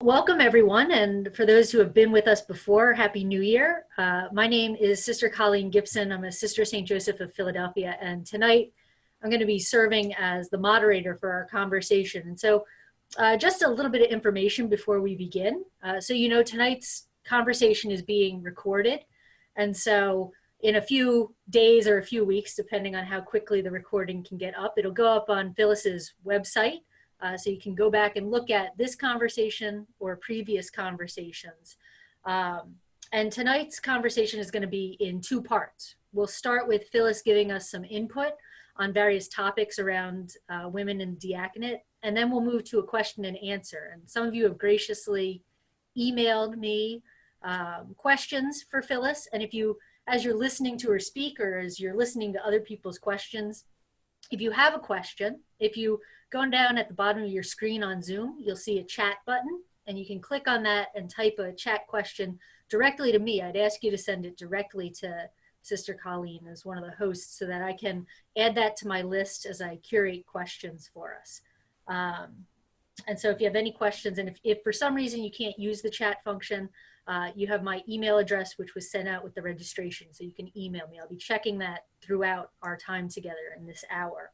Welcome, everyone, and for those who have been with us before, Happy New Year. My name is Sister Colleen Gibson. I'm a Sister St. Joseph of Philadelphia, and tonight I'm going to be serving as the moderator for our conversation. And so just a little bit of information before we begin. So you know, tonight's conversation is being recorded, and so in a few days or a few weeks, depending on how quickly the recording can get up, it'll go up on Phyllis's website. So you can go back and look at this conversation or previous conversations. And tonight's conversation is going to be in two parts. We'll start with Phyllis giving us some input on various topics around women in diaconate, and then we'll move to a question and answer. And some of you have graciously emailed me questions for Phyllis. And if you, as you're listening to her speak or as you're listening to other people's questions, if you have a question, if you go down at the bottom of your screen on Zoom, you'll see a chat button, and you can click on that and type a chat question directly to me. I'd ask you to send it directly to Sister Colleen as one of the hosts so that I can add that to my list as I curate questions for us. And so if you have any questions, and if for some reason you can't use the chat function, you have my email address, which was sent out with the registration, so you can email me. I'll be checking that throughout our time together in this hour.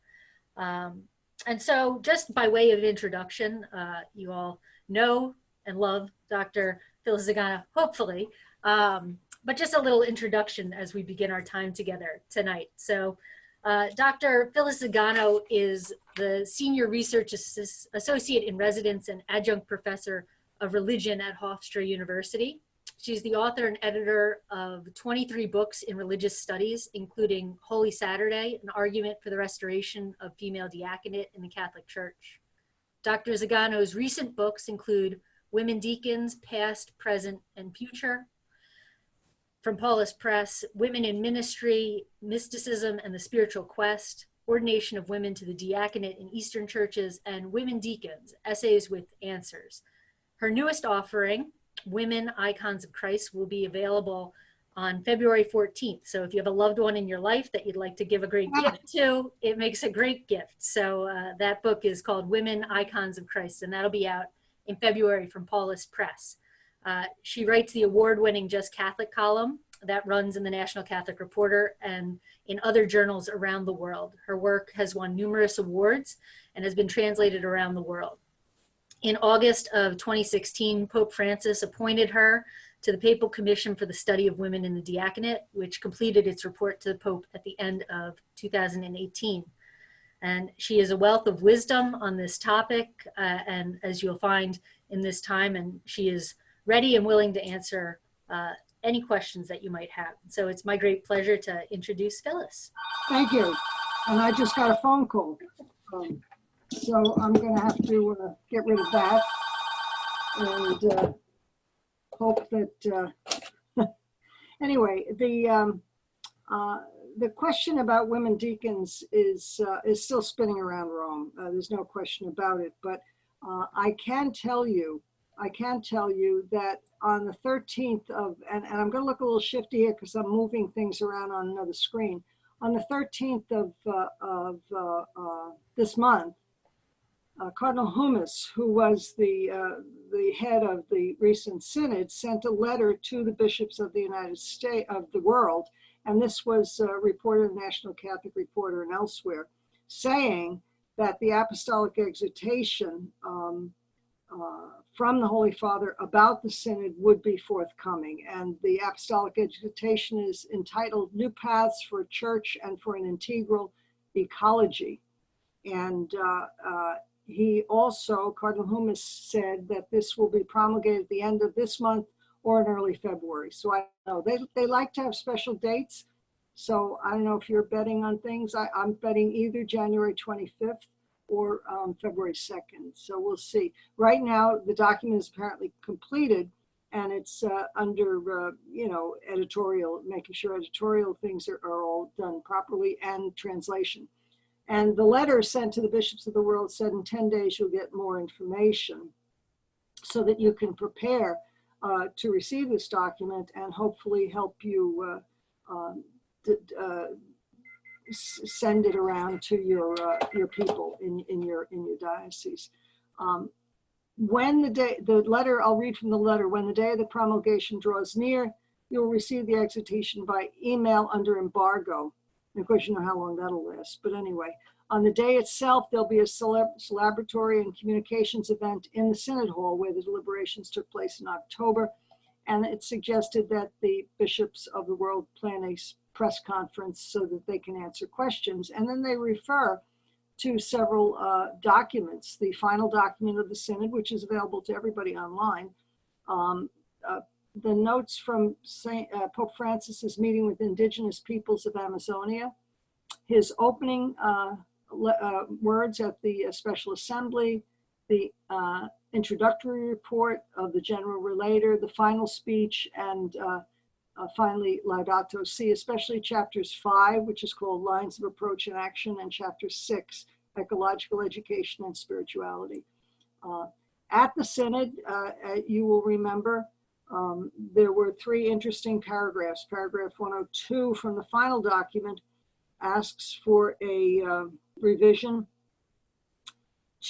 And so just by way of introduction, you all know and love Dr. Phyllis Zagano, hopefully, but just a little introduction as we begin our time together tonight. So Dr. Phyllis Zagano is the Senior Research Associate in Residence and Adjunct Professor of Religion at Hofstra University. She's the author and editor of 23 books in religious studies, including Holy Saturday, an argument for the restoration of female diaconate in the Catholic Church. Dr. Zagano's recent books include Women Deacons, Past, Present, and Future, from Paulus Press, Women in Ministry, Mysticism and the Spiritual Quest, Ordination of Women to the Diaconate in Eastern Churches, and Women Deacons, Essays with Answers. Her newest offering, Women Icons of Christ, will be available on February 14th. So if you have a loved one in your life that you'd like to give a great gift to, it makes a great gift. So that book is called Women Icons of Christ, and that'll be out in February from Paulus Press. She writes the award-winning Just Catholic column that runs in the National Catholic Reporter and in other journals around the world. Her work has won numerous awards and has been translated around the world. In August of 2016, Pope Francis appointed her to the Papal Commission for the Study of Women in the Diaconate, which completed its report to the Pope at the end of 2018. And she is a wealth of wisdom on this topic, and as you'll find in this time, and she is ready and willing to answer any questions that you might have. So it's my great pleasure to introduce Phyllis. Thank you. And I just got a phone call. So I'm going to have to get rid of that and hope that, anyway, the question about women deacons is still spinning around Rome. There's no question about it, but I can tell you that on the 13th of, and I'm going to look a little shifty here because I'm moving things around on another screen. On the 13th of this month, Cardinal Hummus, who was the head of the recent synod, sent a letter to the bishops of the United States, of the world, and this was reported in the National Catholic Reporter and elsewhere, saying that the apostolic exhortation from the Holy Father about the synod would be forthcoming. And the apostolic exhortation is entitled New Paths for a Church and for an Integral Ecology. And he also, Cardinal Hummus, said that this will be promulgated at the end of this month or in early February. So I know they like to have special dates. So I don't know if you're betting on things. I'm betting either January 25th or February 2nd. So we'll see. Right now, the document is apparently completed, and it's under, editorial, making sure editorial things are all done properly, and translation. And the letter sent to the bishops of the world said in 10 days you'll get more information so that you can prepare to receive this document and hopefully help you send it around to your people in your diocese. When the letter, I'll read from the letter, when the day of the promulgation draws near, you will receive the exhortation by email under embargo. And of course, you know how long that'll last. But anyway, on the day itself, there'll be a celebratory and communications event in the Synod Hall where the deliberations took place in October. And it's suggested that the bishops of the world plan a press conference so that they can answer questions. And then they refer to several documents. The final document of the Synod, which is available to everybody online. The notes from Pope Francis's meeting with indigenous peoples of Amazonia, his opening words at the Special Assembly, the introductory report of the General Relator, the final speech, and finally Laudato Si, especially chapters 5, which is called Lines of Approach and Action, and chapter 6, Ecological Education and Spirituality. At the Synod, you will remember, there were 3 interesting paragraphs. Paragraph 102 from the final document asks for a revision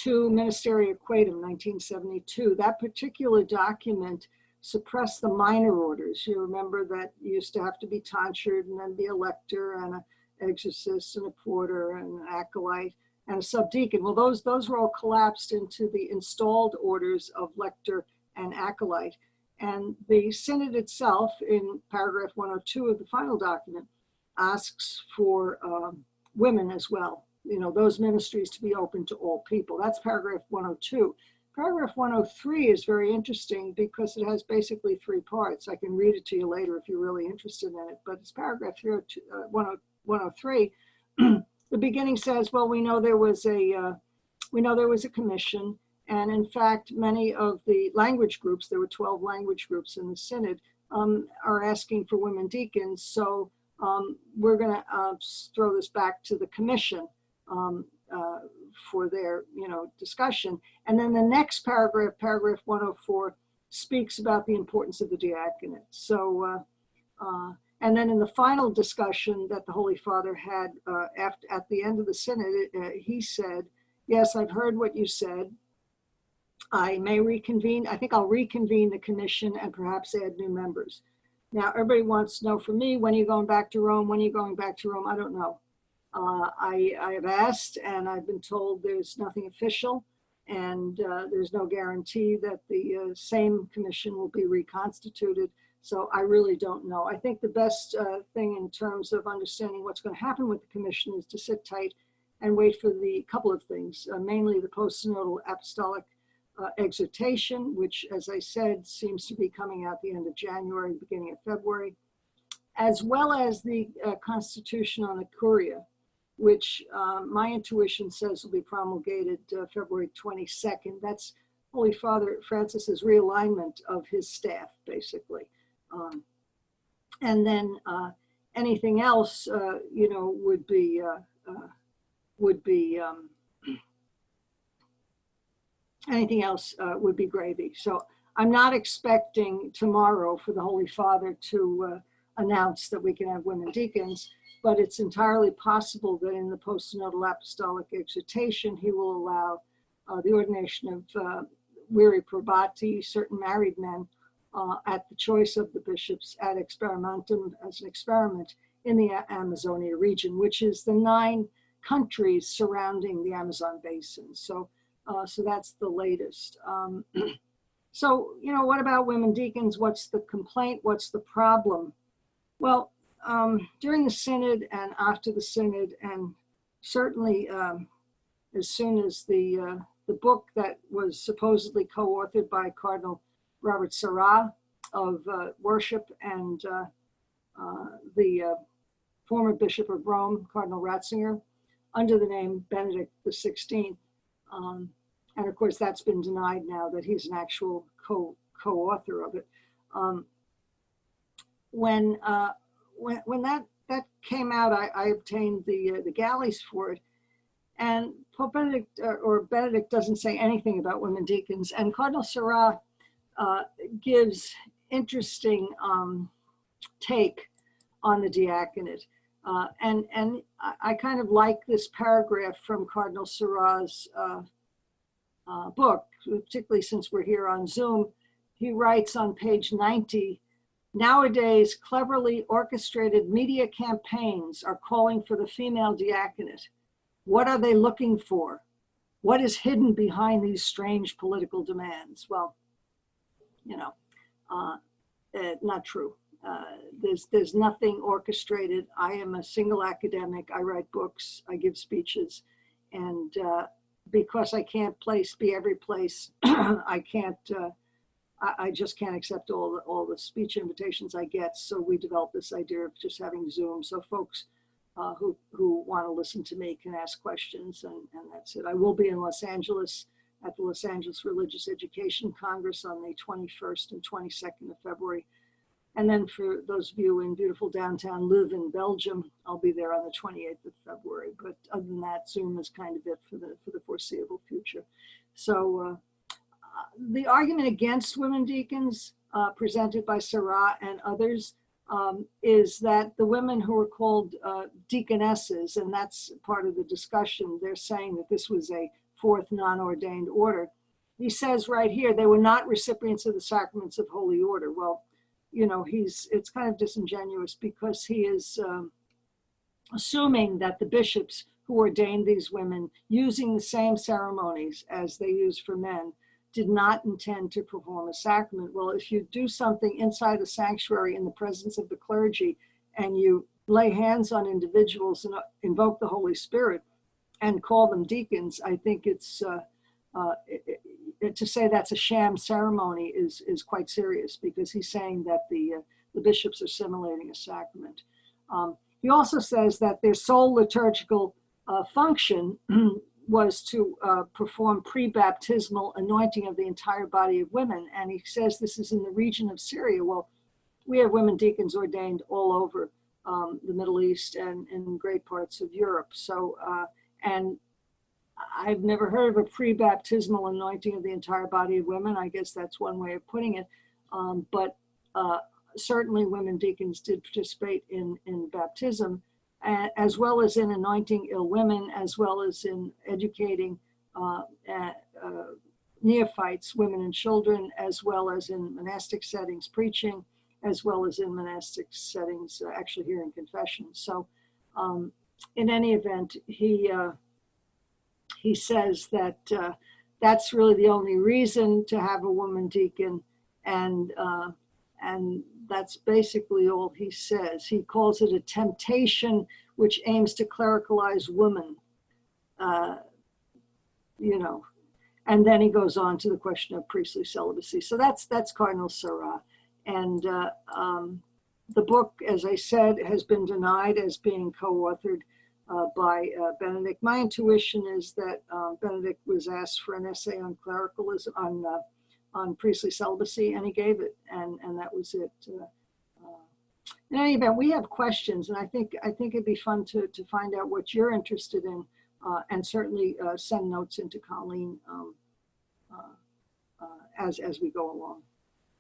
to Ministeria Quaedam 1972. That particular document suppressed the minor orders. You remember that you used to have to be tonsured and then be a lector and an exorcist and a porter and an acolyte and a subdeacon. Well, those were all collapsed into the installed orders of lector and acolyte. And the Synod itself, in paragraph 102 of the final document, asks for women as well, you know, those ministries to be open to all people. That's paragraph 102. Paragraph 103 is very interesting because it has basically 3 parts. I can read it to you later if you're really interested in it, but it's paragraph 103. The beginning says, well, we know there was a commission, and in fact, many of the language groups, there were 12 language groups in the Synod, are asking for women deacons. So we're going to throw this back to the commission for their, discussion. And then the next paragraph, paragraph 104, speaks about the importance of the diaconate. So, and then in the final discussion that the Holy Father had at the end of the Synod, he said, yes, I've heard what you said. I may reconvene. I think I'll reconvene the commission and perhaps add new members. Now, everybody wants to know from me, when are you going back to Rome? When are you going back to Rome? I don't know. I have asked, and I've been told there's nothing official, and there's no guarantee that the same commission will be reconstituted. So I really don't know. I think the best thing in terms of understanding what's going to happen with the commission is to sit tight and wait for the couple of things, mainly the post-synodal apostolic exhortation, which, as I said, seems to be coming out the end of January, beginning of February, as well as the Constitution on the Curia, which my intuition says will be promulgated February 22nd. That's Holy Father Francis's realignment of his staff, basically. And then anything else, would be anything else would be gravy. So I'm not expecting tomorrow for the Holy Father to announce that we can have women deacons, but it's entirely possible that in the post-synodal apostolic exhortation, he will allow the ordination of viri probati, certain married men, at the choice of the bishops ad experimentum, as an experiment in the Amazonia region, which is the 9 countries surrounding the Amazon basin. So that's the latest. So, what about women deacons? What's the complaint? What's the problem? Well, during the Synod and after the Synod, and certainly as soon as the book that was supposedly co-authored by Cardinal Robert Sarah of worship and the former Bishop of Rome, Cardinal Ratzinger, under the name Benedict XVI. And of course, that's been denied now that he's an actual co-author of it. When that came out, I obtained the galleys for it. And Pope Benedict, or Benedict, doesn't say anything about women deacons. And Cardinal Sarah gives interesting take on the diaconate. And I kind of like this paragraph from Cardinal Sarah's book, particularly since we're here on Zoom. He writes on page 90, nowadays, cleverly orchestrated media campaigns are calling for the female diaconate. What are they looking for? What is hidden behind these strange political demands? Well, you know, not true. There's nothing orchestrated. I am a single academic. I write books. I give speeches, and because I can't be every place, I can't. I just can't accept all the speech invitations I get. So we developed this idea of just having Zoom, so folks who want to listen to me can ask questions, and that's it. I will be in Los Angeles at the Los Angeles Religious Education Congress on the 21st and 22nd of February. And then for those of you in beautiful downtown Live in Belgium, I'll be there on the 28th of February. But other than that, Zoom is kind of it for the foreseeable future. So the argument against women deacons presented by Sarah and others is that the women who are called deaconesses, and that's part of the discussion, they're saying that this was a fourth non-ordained order. He says right here, they were not recipients of the sacraments of holy order. Well, you know, it's kind of disingenuous because he is assuming that the bishops who ordained these women using the same ceremonies as they use for men did not intend to perform a sacrament. Well, if you do something inside the sanctuary in the presence of the clergy and you lay hands on individuals and invoke the Holy Spirit and call them deacons, I think it's to say that's a sham ceremony is quite serious, because he's saying that the bishops are simulating a sacrament. He also says that their sole liturgical function was to perform pre-baptismal anointing of the entire body of women. And he says this is in the region of Syria. Well, we have women deacons ordained all over the Middle East and in great parts of Europe. So, and I've never heard of a pre-baptismal anointing of the entire body of women. I guess that's one way of putting it. But certainly women deacons did participate in baptism, as well as in anointing ill women, as well as in educating neophytes, women and children, as well as in monastic settings preaching, as well as in monastic settings actually hearing confession. So in any event, he says that that's really the only reason to have a woman deacon, and that's basically all he says. He calls it a temptation which aims to clericalize women, you know, and then he goes on to the question of priestly celibacy. So that's Cardinal Sarah. And the book, as I said, has been denied as being co-authored by Benedict. My intuition is that Benedict was asked for an essay on clericalism, on priestly celibacy, and he gave it, and that was it. In any event, we have questions, and I think it'd be fun to find out what you're interested in, and certainly send notes into Colleen as we go along.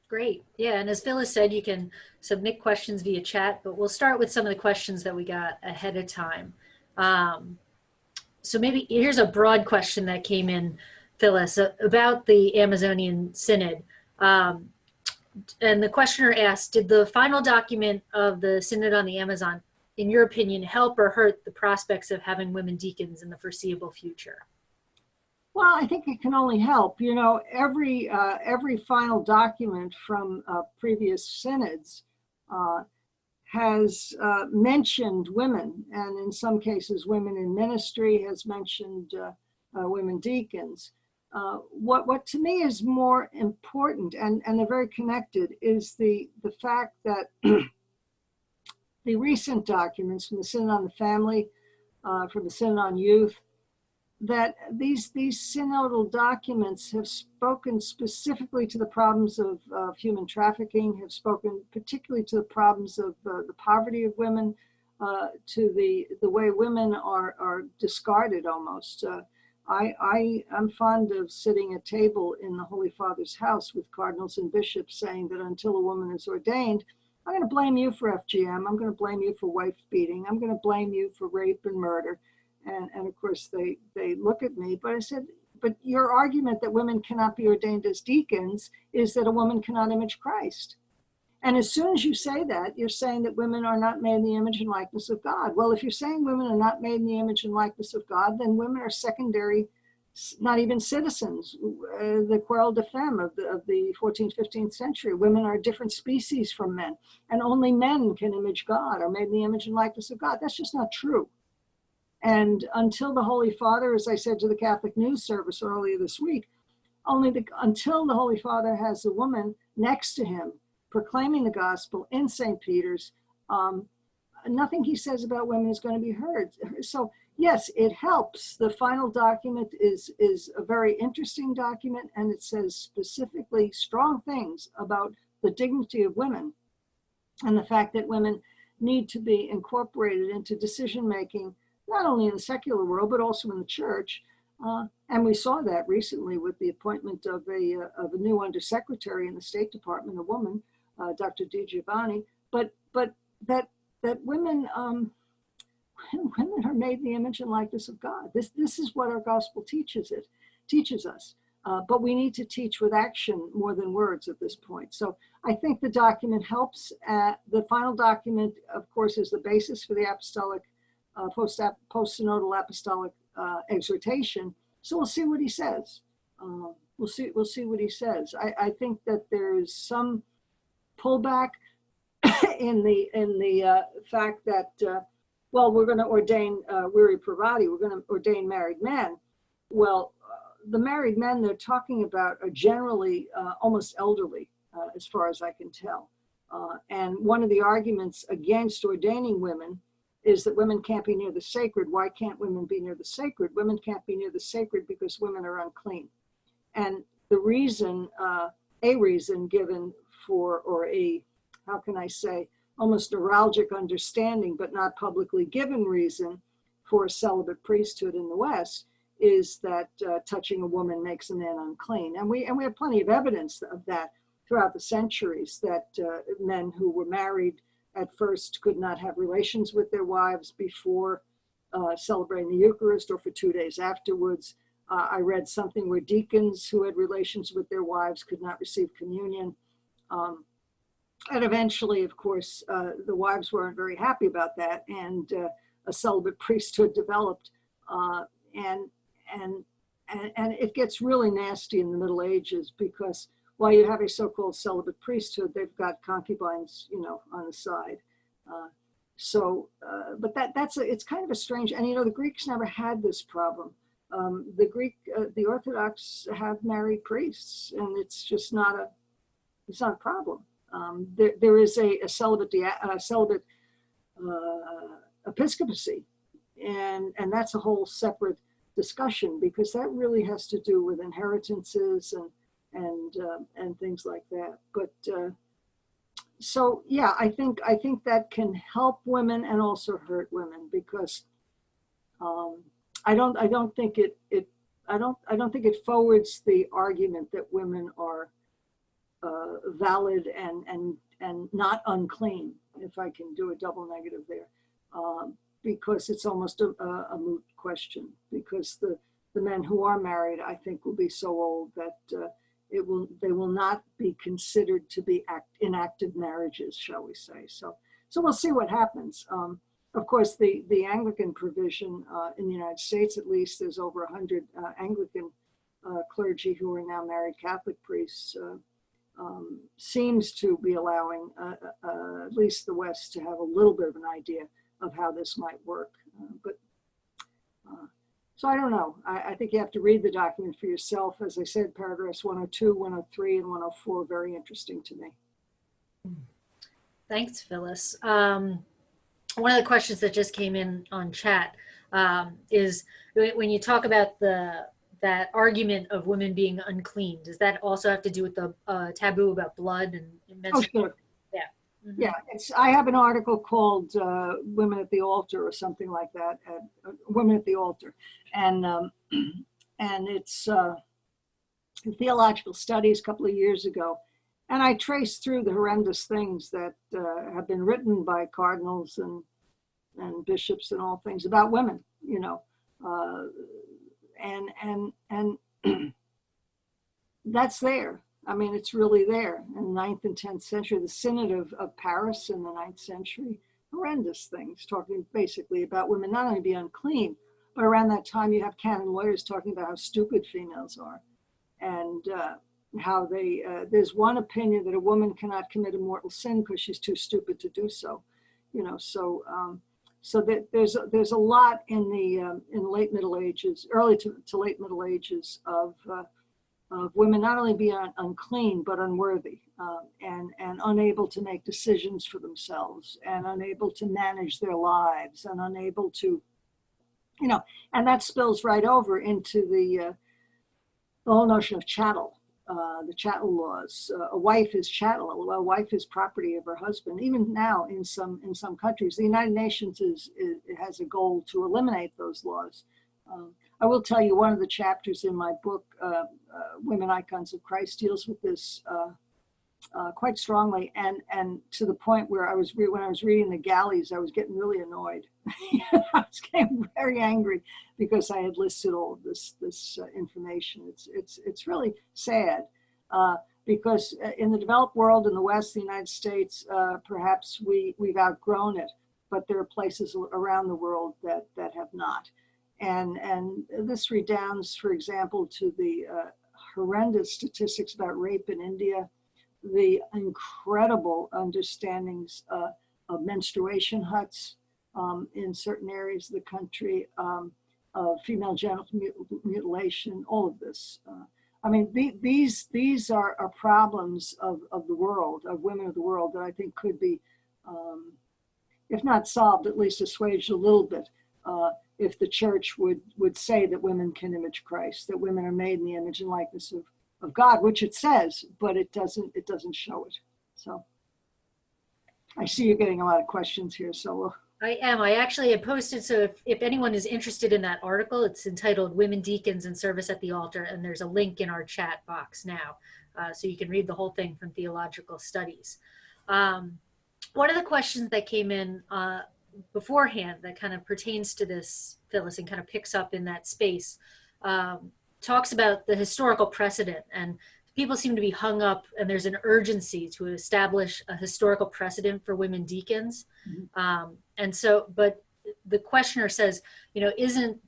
Great. Yeah, and as Phyllis said, you can submit questions via chat, but we'll start with some of the questions that we got ahead of time. So maybe here's a broad question that came in, Phyllis, about the Amazonian Synod. And the questioner asked, did the final document of the Synod on the Amazon, in your opinion, help or hurt the prospects of having women deacons in the foreseeable future? Well, I think it can only help. You know, every final document from previous synods has mentioned women, and in some cases, women in ministry, has mentioned women deacons. What to me is more important, and they're very connected, is the fact that the recent documents from the Synod on the Family, from the Synod on Youth, that these synodal documents have spoken specifically to the problems of human trafficking, have spoken particularly to the problems of the poverty of women, to the way women are discarded almost. I'm fond of sitting at table in the Holy Father's house with cardinals and bishops saying that until a woman is ordained, I'm going to blame you for FGM, I'm going to blame you for wife beating, I'm going to blame you for rape and murder. And of course they look at me, but I said, but your argument that women cannot be ordained as deacons is that a woman cannot image Christ. And as soon as you say that, you're saying that women are not made in the image and likeness of God. Well, if you're saying women are not made in the image and likeness of God, then women are secondary, not even citizens. The Querelle de Femme of the 14th, 15th century, women are a different species from men, and only men can image God, are made in the image and likeness of God. That's just not true. And until the Holy Father, as I said to the Catholic News Service earlier this week, until the Holy Father has a woman next to him proclaiming the gospel in St. Peter's, nothing he says about women is going to be heard. So yes, it helps. The final document is a very interesting document, and it says specifically strong things about the dignity of women and the fact that women need to be incorporated into decision-making, not only in the secular world, but also in the church. And we saw that recently with the appointment of a new undersecretary in the State Department, a woman, Dr. DiGiovanni, but that women women are made in the image and likeness of God. This is what our gospel teaches us. But we need to teach with action more than words at this point. So I think the document helps. The final document, of course, is the basis for the apostolic post-synodal apostolic exhortation. So we'll see what he says. We'll see what he says. I think that there's some pullback in the fact that well, we're going to ordain viri privati, we're going to ordain married men. Well, the married men they're talking about are generally almost elderly, as far as I can tell. And one of the arguments against ordaining women is that women can't be near the sacred. Why can't women be near the sacred? Women can't be near the sacred because women are unclean. And the reason, a reason given for, or a, how can I say, almost neuralgic understanding, but not publicly given reason for a celibate priesthood in the West is that touching a woman makes a man unclean. And we have plenty of evidence of that throughout the centuries, that men who were married at first could not have relations with their wives before celebrating the Eucharist or for 2 days afterwards. I read something where deacons who had relations with their wives could not receive communion. And eventually, of course, the wives weren't very happy about that, and a celibate priesthood developed. And it gets really nasty in the Middle Ages, because while you have a so-called celibate priesthood, they've got concubines, on the side. But it's kind of a strange, and the Greeks never had this problem. The Orthodox have married priests, and it's just not a problem. There is a celibate episcopacy, and that's a whole separate discussion, because that really has to do with inheritances and things like that. But so yeah, I think that can help women and also hurt women, because I don't think it forwards the argument that women are valid and not unclean, if I can do a double negative there, because it's almost a moot question, because the men who are married, I think, will be so old that they will not be considered to be inactive marriages, shall we say. So we'll see what happens. Of course, the Anglican provision in the United States, at least, there's over 100 Anglican clergy who are now married Catholic priests, seems to be allowing at least the West to have a little bit of an idea of how this might work. So I don't know. I think you have to read the document for yourself. As I said, paragraphs 102, 103, and 104, very interesting to me. Thanks, Phyllis. One of the questions that just came in on chat is, when you talk about that argument of women being unclean, does that also have to do with the taboo about blood and menstruation? Oh, sure. Yeah. Mm-hmm. Yeah, I have an article called Women at the Altar, or something like that, Women at the Altar. And it's theological studies a couple of years ago. And I traced through the horrendous things that have been written by cardinals and bishops and all things about women, and that's there. I mean, it's really there. In the 9th and 10th century, the Synod of Paris in the 9th century, horrendous things, talking basically about women not only be unclean, but around that time you have canon lawyers talking about how stupid females are, and how there's one opinion that a woman cannot commit a mortal sin because she's too stupid to do so, so that there's a lot in the late Middle Ages, early to late Middle Ages of women not only being unclean but unworthy, and unable to make decisions for themselves, and unable to manage their lives, and unable to, and that spills right over into the whole notion of chattel, the chattel laws. A wife is chattel. A wife is property of her husband. Even now, in some countries, the United Nations has a goal to eliminate those laws. I will tell you, one of the chapters in my book, Women Icons of Christ, deals with this quite strongly, and to the point where when I was reading the galleys, I was getting really annoyed. I was getting very angry because I had listed all of this information. It's really sad, because in the developed world, in the West, the United States, perhaps we've outgrown it, but there are places around the world that have not. And this redounds, for example, to the horrendous statistics about rape in India, the incredible understandings of menstruation huts in certain areas of the country, of female genital mutilation, all of this. I mean, these are problems of the world, of women of the world, that I think could be, if not solved, at least assuaged a little bit, if the church would say that women can image Christ, that women are made in the image and likeness of God, which it says, but it doesn't show it. So I see you're getting a lot of questions here. So I am. I actually had posted, so if anyone is interested in that article, it's entitled Women Deacons and Service at the Altar, and there's a link in our chat box now, so you can read the whole thing from Theological Studies. One of the questions that came in beforehand that kind of pertains to this, Phyllis, and kind of picks up in that space, talks about the historical precedent, and people seem to be hung up, and there's an urgency to establish a historical precedent for women deacons. Mm-hmm. And so, but the questioner says, isn't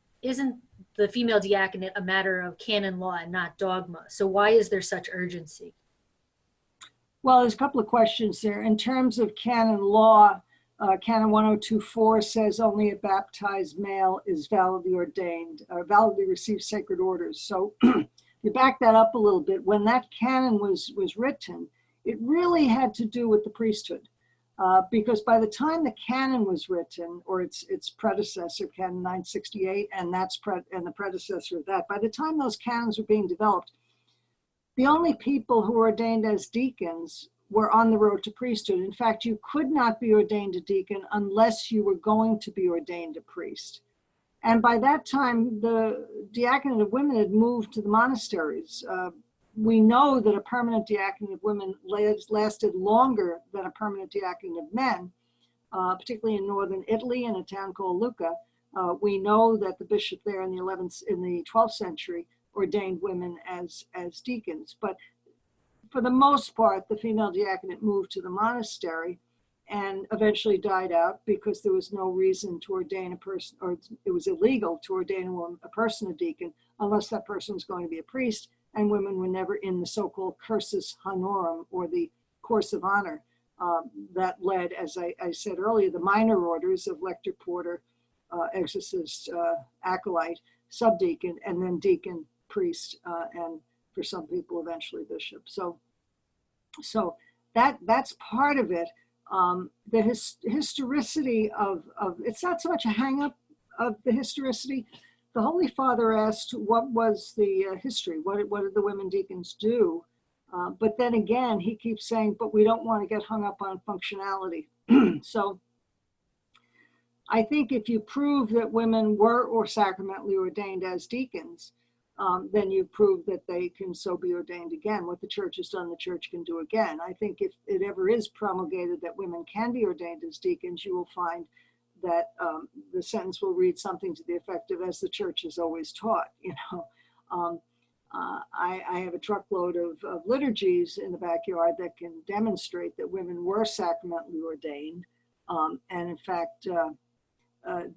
the female diaconate a matter of canon law and not dogma? So why is there such urgency? Well, there's a couple of questions there. In terms of canon law, Canon 1024 says only a baptized male is validly ordained, validly receives sacred orders. So you back that up a little bit. When that canon was written, it really had to do with the priesthood, because by the time the canon was written, or its predecessor, Canon 968, and the predecessor of that, by the time those canons were being developed, the only people who were ordained as deacons were on the road to priesthood. In fact, you could not be ordained a deacon unless you were going to be ordained a priest. And by that time, the diaconate of women had moved to the monasteries. We know that a permanent diaconate of women lasted longer than a permanent diaconate of men, particularly in northern Italy in a town called Lucca. We know that the bishop there in the 12th century ordained women as deacons. But for the most part, the female diaconate moved to the monastery and eventually died out because there was no reason to ordain a person, or it was illegal to ordain a person a deacon unless that person was going to be a priest, and women were never in the so-called cursus honorum, or the course of honor that led, as I said earlier, the minor orders of lector, porter, exorcist, acolyte, subdeacon, and then deacon, priest, and for some people eventually bishop. So that's part of it. The historicity of it's not so much a hang up of the historicity. The Holy Father asked what was the history, what did the women deacons do? But then again, he keeps saying, but we don't want to get hung up on functionality. So I think if you prove that women were or sacramentally ordained as deacons, then you prove that they can so be ordained again. What the church has done, the church can do again. I think if it ever is promulgated that women can be ordained as deacons, you will find that the sentence will read something to the effect of, as the church has always taught. I have a truckload of liturgies in the backyard that can demonstrate that women were sacramentally ordained. And in fact, I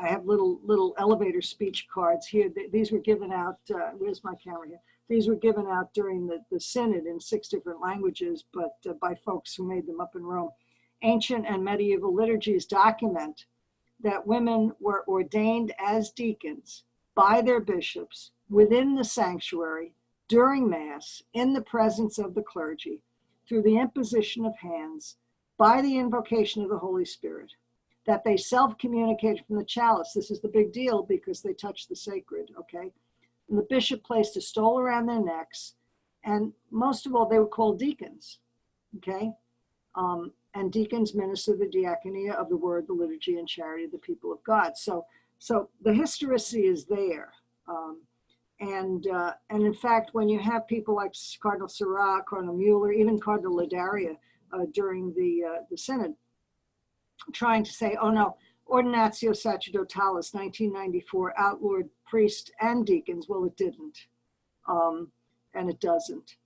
have little elevator speech cards here. These were given out, where's my camera here? These were given out during the synod in 6 different languages, but by folks who made them up in Rome. Ancient and medieval liturgies document that women were ordained as deacons by their bishops within the sanctuary during Mass in the presence of the clergy through the imposition of hands by the invocation of the Holy Spirit, that they self-communicated from the chalice. This is the big deal because they touched the sacred, okay? And the bishop placed a stole around their necks, and most of all, they were called deacons, okay? And deacons minister the diaconia of the word, the liturgy, and charity of the people of God. So the historicity is there. And in fact, when you have people like Cardinal Sarah, Cardinal Mueller, even Cardinal Ladaria during the synod, trying to say, oh no, Ordinatio Sacerdotalis 1994 outlawed priests and deacons. Well, it didn't, and it doesn't.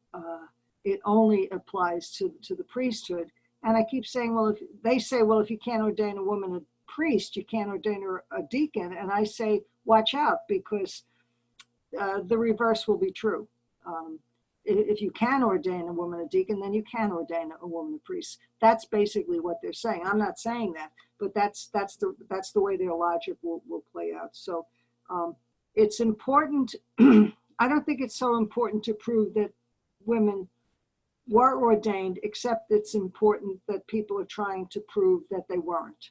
It only applies to the priesthood. And I keep saying, well, if they say, well, if you can't ordain a woman a priest, you can't ordain her a deacon. And I say, watch out, because the reverse will be true. If you can ordain a woman a deacon, then you can ordain a woman a priest. That's basically what they're saying. I'm not saying that, but that's the way their logic will play out. So it's important. I don't think it's so important to prove that women were ordained, except it's important that people are trying to prove that they weren't.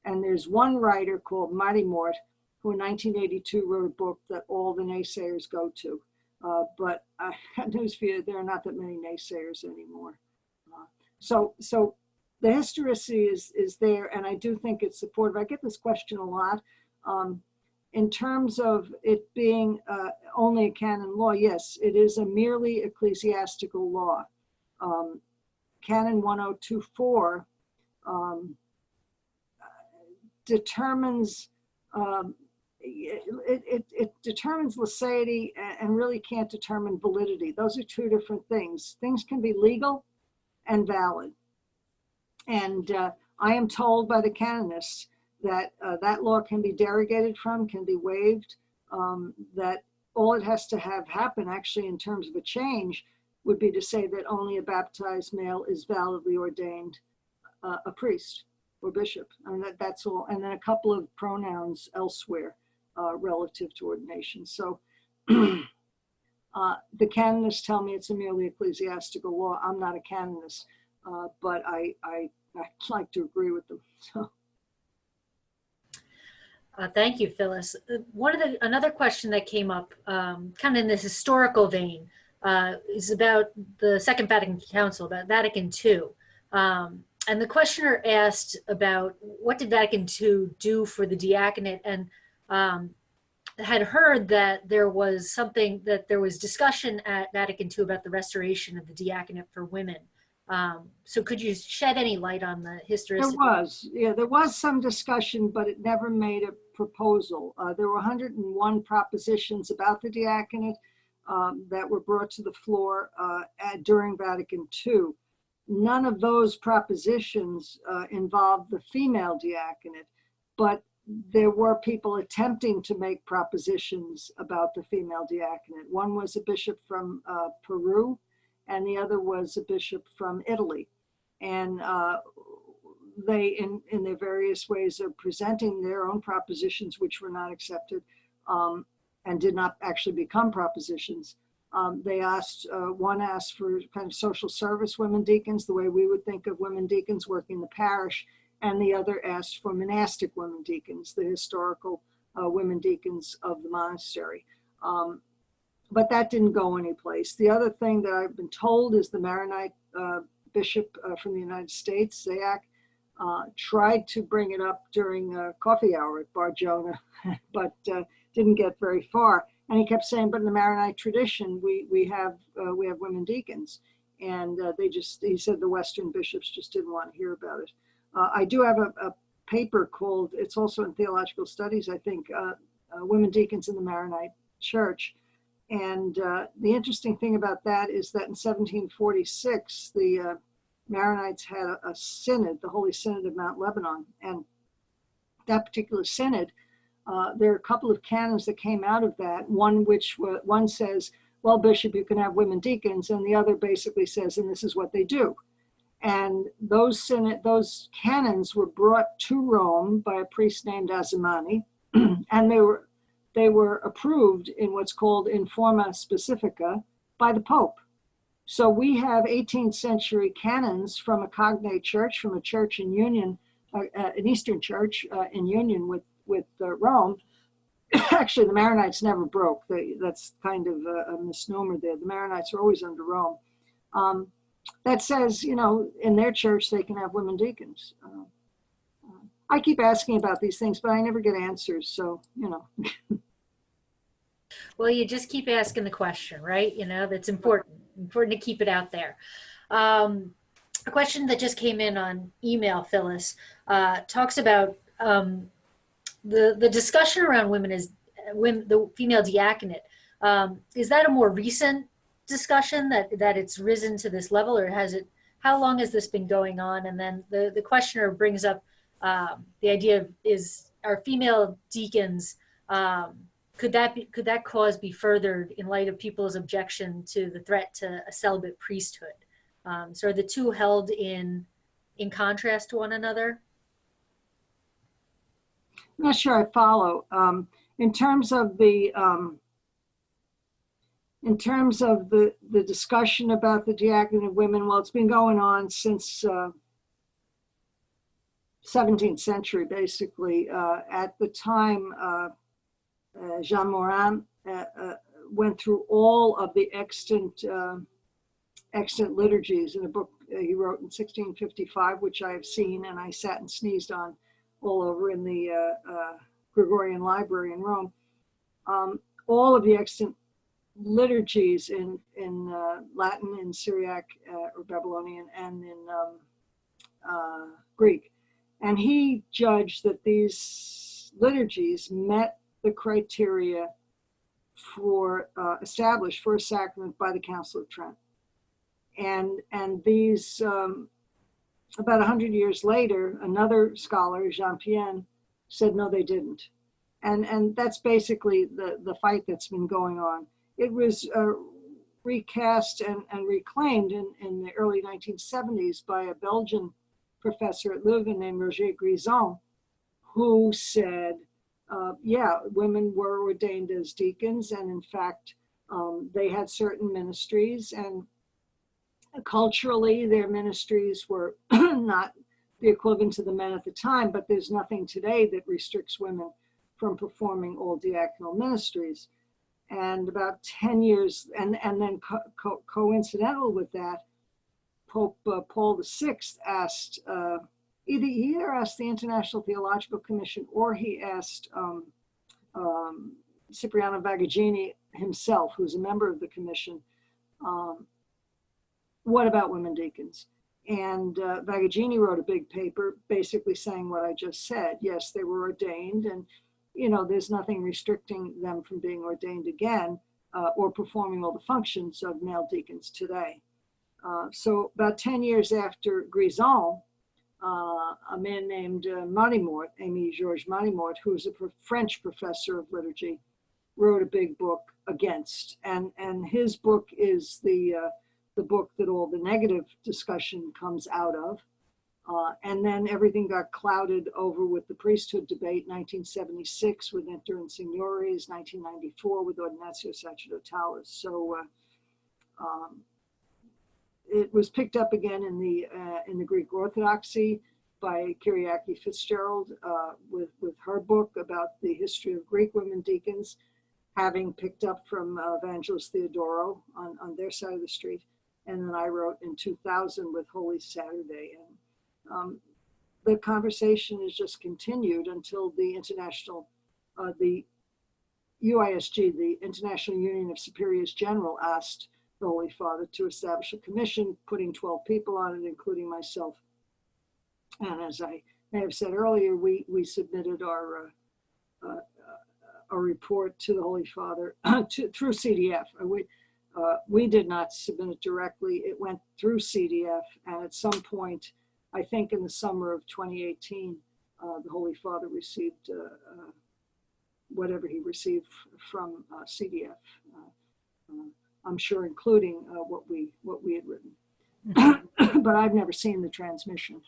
And there's one writer called Marty Mort, who in 1982 wrote a book that all the naysayers go to. But I got news for you, there are not that many naysayers anymore. So the historicity is there, and I do think it's supportive. I get this question a lot. In terms of it being only a canon law, yes, it is a merely ecclesiastical law. Canon 1024 determines it determines laicity and really can't determine validity. Those are two different things. Things can be legal and valid. And I am told by the canonists that that law can be derogated from, can be waived, that all it has to have happen actually in terms of a change would be to say that only a baptized male is validly ordained a priest or bishop. I mean, that's all. And then a couple of pronouns elsewhere relative to ordination. So the canonists tell me it's a merely ecclesiastical law. I'm not a canonist, but I like to agree with them. So. Thank you, Phyllis. Another question that came up, kind of in this historical vein, is about the Second Vatican Council, about Vatican II. And the questioner asked about what did Vatican II do for the diaconate, and had heard that there was discussion at Vatican II about the restoration of the diaconate for women. So could you shed any light on the historicity? There was some discussion, but it never made a proposal. There were 101 propositions about the diaconate that were brought to the floor during Vatican II. None of those propositions involved the female diaconate, but there were people attempting to make propositions about the female diaconate. One was a bishop from Peru, and the other was a bishop from Italy. And they, in their various ways of presenting their own propositions, which were not accepted and did not actually become propositions. They one asked for kind of social service women deacons, the way we would think of women deacons working the parish, and the other asked for monastic women deacons, the historical women deacons of the monastery. But that didn't go anyplace. The other thing that I've been told is the Maronite bishop from the United States, Zayak, tried to bring it up during coffee hour at Bar Jonah, but didn't get very far. And he kept saying, but in the Maronite tradition, we have women deacons. And he said the Western bishops just didn't want to hear about it. I do have a paper called, it's also in Theological Studies, I think, Women Deacons in the Maronite Church. And the interesting thing about that is that in 1746, the Maronites had a synod, the Holy Synod of Mount Lebanon. And that particular synod, there are a couple of canons that came out of that. One says, well, Bishop, you can have women deacons, and the other basically says, and this is what they do. And those canons were brought to Rome by a priest named Azimani, and they were approved in what's called in forma specifica by the Pope. So we have 18th century canons from a cognate church, from a church in union, an Eastern church in union with Rome. Actually, the Maronites never broke. That's kind of a misnomer there. The Maronites are always under Rome. That says, in their church, they can have women deacons. I keep asking about these things, but I never get answers. So, Well, you just keep asking the question, right? That's important to keep it out there. A question that just came in on email, Phyllis, talks about the discussion around the female diaconate. Is that a more recent discussion that it's risen to this level, or how long has this been going on? And then the questioner brings up the idea of, are female deacons, could that cause be furthered in light of people's objection to the threat to a celibate priesthood? So are the two held in contrast to one another? I'm not sure I follow. In terms of the discussion about the diaconate of women, well, it's been going on since 17th century, basically. At the time, Jean Morin went through all of the extant liturgies in a book he wrote in 1655, which I have seen, and I sat and sneezed on all over in the Gregorian Library in Rome. All of the extant liturgies in Latin, in Syriac or Babylonian, and in Greek. And he judged that these liturgies met the criteria established for a sacrament by the Council of Trent. And these, about 100 years later, another scholar, Jean Pierre, said no, they didn't. And that's basically the fight that's been going on. It was recast and reclaimed in the early 1970s by a Belgian professor at Leuven named Roger Grison, who said, women were ordained as deacons, and in fact, they had certain ministries, and culturally, their ministries were not the equivalent to the men at the time, but there's nothing today that restricts women from performing all diaconal ministries. And about 10 years, and then coincidental with that, Pope Paul VI asked, he either asked the International Theological Commission or he asked Cipriano Vagaggini himself, who's a member of the commission, what about women deacons? And Vagaggini wrote a big paper basically saying what I just said. Yes, they were ordained, and there's nothing restricting them from being ordained again or performing all the functions of male deacons today. So about 10 years after Grison, a man named Marimort, Aimé Georges Marimort, who's a French professor of liturgy, wrote a big book against. And his book is the book that all the negative discussion comes out of. And then everything got clouded over with the priesthood debate, 1976 with Inter and Signores, 1994 with Ordinatio Sacerdotalis. So it was picked up again in the Greek Orthodoxy by Kyriaki Fitzgerald with her book about the history of Greek women deacons, having picked up from Evangelist Theodoro on their side of the street. And then I wrote in 2000 with Holy Saturday. And the conversation has just continued until the the UISG, the International Union of Superiors General, asked the Holy Father to establish a commission, putting 12 people on it, including myself. And as I may have said earlier, we submitted our a report to the Holy Father through CDF. We did not submit it directly. It went through CDF, and at some point, I think in the summer of 2018, the Holy Father received whatever he received from CDF. I'm sure including what we had written. But I've never seen the transmission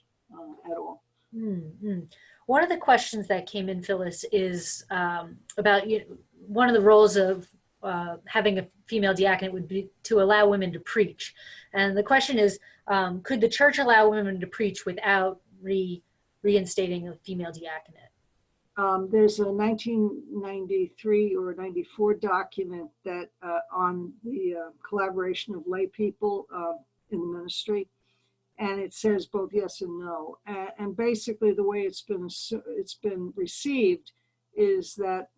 at all. Mm-hmm. One of the questions that came in, Phyllis, is about one of the roles of having a female diaconate would be to allow women to preach. And the question is, could the church allow women to preach without reinstating a female diaconate? There's a 1993 or 94 document that on the collaboration of lay people in the ministry, and it says both yes and no. And basically, the way it's been received is that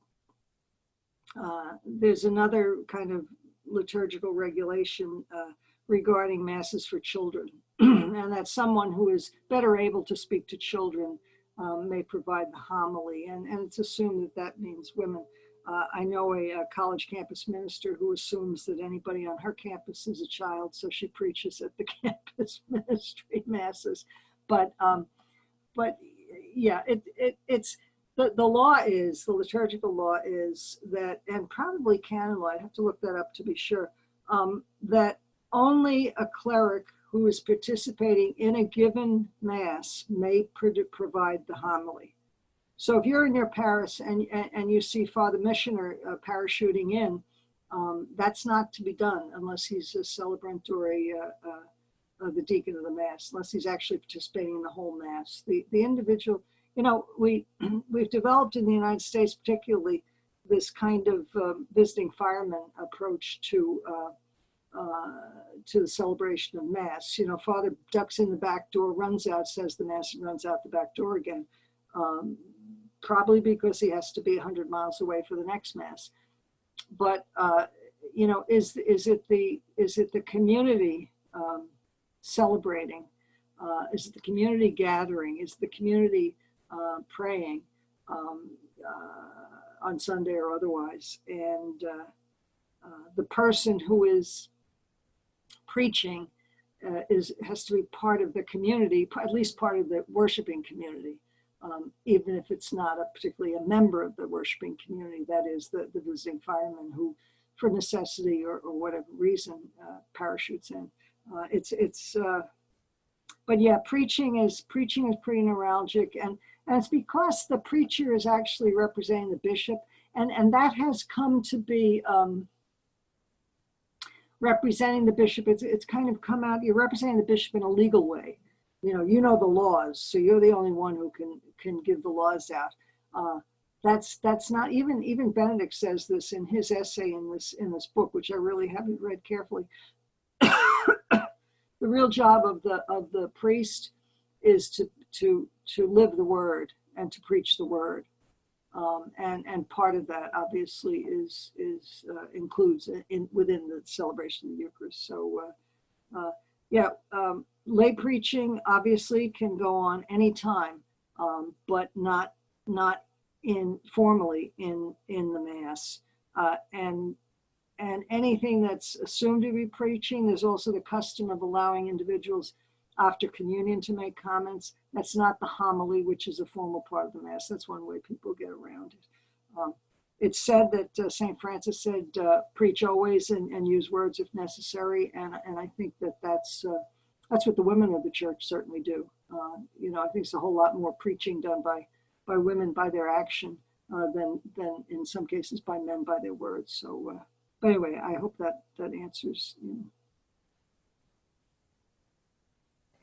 there's another kind of liturgical regulation regarding masses for children, and that someone who is better able to speak to children may provide the homily, and it's assumed that that means women. I know a college campus minister who assumes that anybody on her campus is a child, so she preaches at the campus ministry masses. But yeah, it's the law is, the liturgical law is that, and probably canon law, I have to look that up to be sure, that only a cleric who is participating in a given mass may provide the homily. So if you're in your parish and you see Father Missioner parachuting in, that's not to be done unless he's a celebrant or the deacon of the mass, unless he's actually participating in the whole mass. The individual, we've developed in the United States particularly this kind of visiting fireman approach to the celebration of mass. Father ducks in the back door, runs out, says the mass, and runs out the back door again. Probably because he has to be 100 miles away for the next mass. But is it the community celebrating? Is it the community gathering? Is the community praying on Sunday or otherwise? And the person who is preaching has to be part of the community, at least part of the worshiping community. Even if it's not particularly a member of the worshiping community, that is the visiting fireman who, for necessity or whatever reason, parachutes in. But yeah, preaching is pretty neuralgic, and it's because the preacher is actually representing the bishop, and that has come to be representing the bishop. It's kind of come out. You're representing the bishop in a legal way. You know the laws, so you're the only one who can give the laws out. That's not even Benedict says this in his essay in this book, which I really haven't read carefully. The real job of the priest is to live the word and to preach the word, and part of that obviously includes within the celebration of the Eucharist. So yeah. Lay preaching obviously can go on anytime, but not formally in the mass, and anything that's assumed to be preaching. There's also the custom of allowing individuals after communion to make comments. That's not the homily, which is a formal part of the mass. That's one way people get around it. It's said that St. Francis said, preach always and use words if necessary, and I think that's what the women of the church certainly do. I think it's a whole lot more preaching done by women by their action than in some cases by men by their words. So, but anyway, I hope that answers.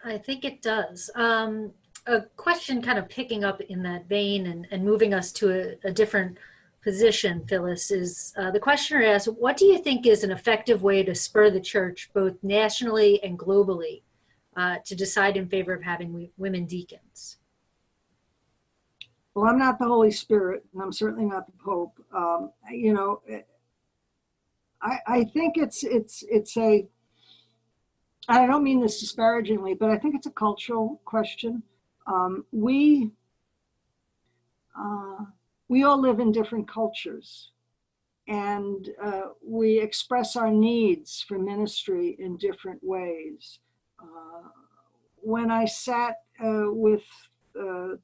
I think it does. A question kind of picking up in that vein and moving us to a different position, Phyllis, is the questioner asks, what do you think is an effective way to spur the church, both nationally and globally, to decide in favor of having women deacons? Well, I'm not the Holy Spirit, and I'm certainly not the Pope. I think it's a, I don't mean this disparagingly, but I think it's a cultural question. We we all live in different cultures, and we express our needs for ministry in different ways. When I sat with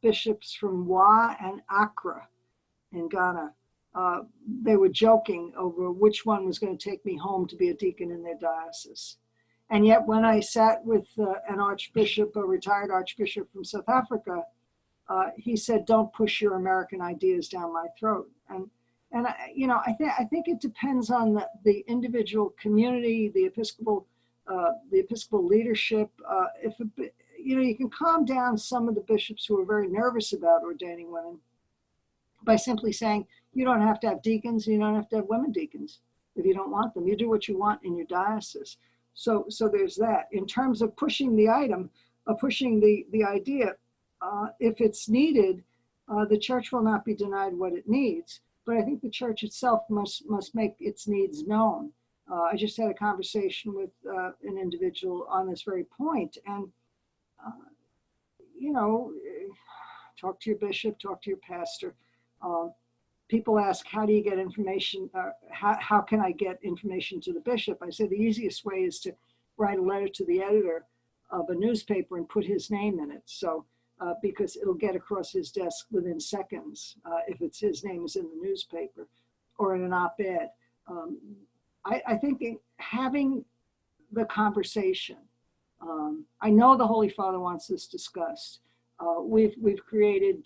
bishops from Wa and Accra in Ghana, they were joking over which one was going to take me home to be a deacon in their diocese. And yet when I sat with an archbishop, a retired archbishop from South Africa, he said, "Don't push your American ideas down my throat." And I think it depends on the individual community, the Episcopal leadership. You can calm down some of the bishops who are very nervous about ordaining women by simply saying, you don't have to have deacons, you don't have to have women deacons if you don't want them. You do what you want in your diocese. So there's that. In terms of pushing the item, pushing the idea, if it's needed, the church will not be denied what it needs. But I think the church itself must make its needs known. I just had a conversation with an individual on this very point, and talk to your bishop, talk to your pastor. People ask, how do you get information? How can I get information to the bishop? I say the easiest way is to write a letter to the editor of a newspaper and put his name in it. So because it'll get across his desk within seconds if it's his name is in the newspaper or in an op-ed. I think having the conversation, I know the Holy Father wants this discussed. We've created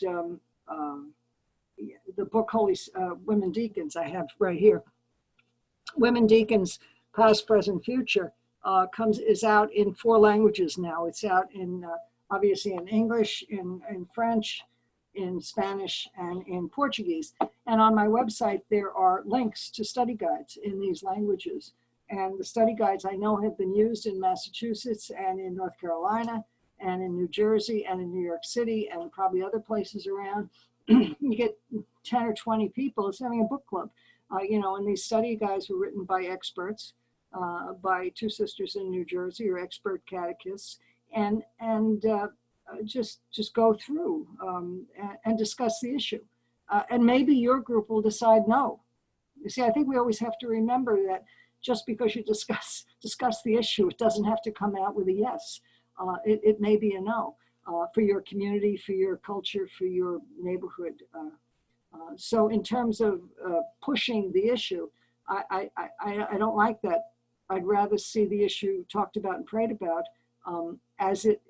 the book Holy Women Deacons I have right here. Women Deacons, Past, Present, Future is out in 4 languages now. It's out in obviously in English, in French, in Spanish, and in Portuguese. And on my website, there are links to study guides in these languages. And the study guides I know have been used in Massachusetts and in North Carolina and in New Jersey and in New York City and probably other places around. You get 10 or 20 people, it's having a book club. And these study guides were written by experts, by 2 sisters in New Jersey or expert catechists, and just go through and discuss the issue. And maybe your group will decide no. You see, I think we always have to remember that just because you discuss the issue, it doesn't have to come out with a yes. It may be a no for your community, for your culture, for your neighborhood. So in terms of pushing the issue, I don't like that. I'd rather see the issue talked about and prayed about as it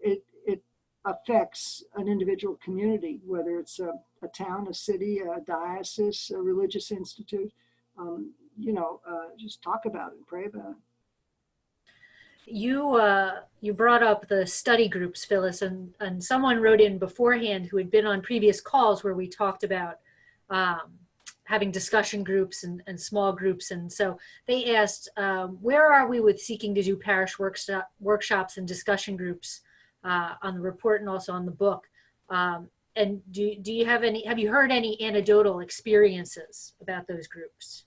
affects an individual community, whether it's a town, a city, a diocese, a religious institute. Just talk about it and pray about it. You brought up the study groups, Phyllis, and someone wrote in beforehand who had been on previous calls where we talked about having discussion groups and small groups. And so they asked, where are we with seeking to do parish workshops and discussion groups on the report and also on the book? And do you have you heard any anecdotal experiences about those groups?